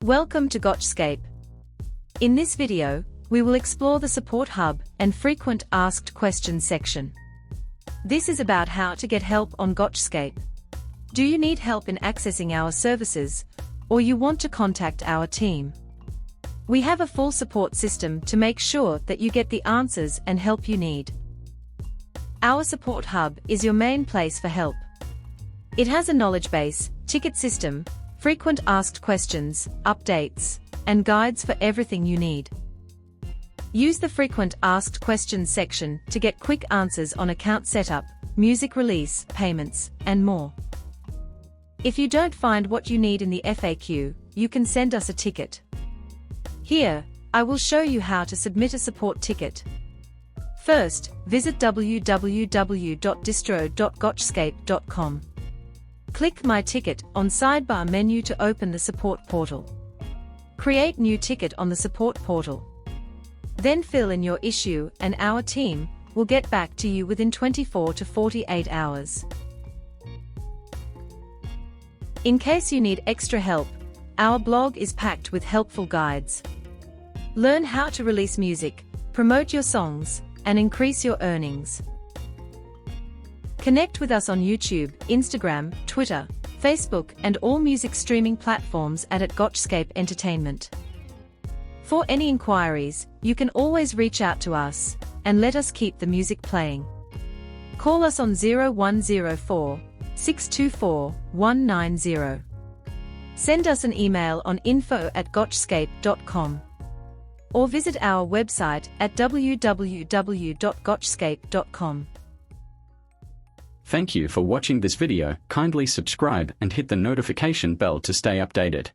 Welcome to Gotchscape. In this video, we will explore the Support Hub and Frequent Asked Questions section. This is about how to get help on Gotchscape. Do you need help in accessing our services, or you want to contact our team? We have a full support system to make sure that you get the answers and help you need. Our Support Hub is your main place for help. It has a knowledge base, ticket system, frequent asked questions, updates, and guides for everything you need. Use the Frequent Asked Questions section to get quick answers on account setup, music release, payments, and more. If you don't find what you need in the FAQ, you can send us a ticket. Here, I will show you how to submit a support ticket. First, visit www.distro.gotchscape.com. Click My Ticket on sidebar menu to open the support portal. Create new ticket on the support portal. Then fill in your issue and our team will get back to you within 24 to 48 hours. In case you need extra help, our blog is packed with helpful guides. Learn how to release music, promote your songs, and increase your earnings. Connect with us on YouTube, Instagram, Twitter, Facebook, and all music streaming platforms at Gotchscape Entertainment. For any inquiries, you can always reach out to us and let us keep the music playing. Call us on 0104 624 190. Send us an email on info@gotchscape.com. Or visit our website at www.gotchscape.com. Thank you for watching this video. Kindly subscribe and hit the notification bell to stay updated.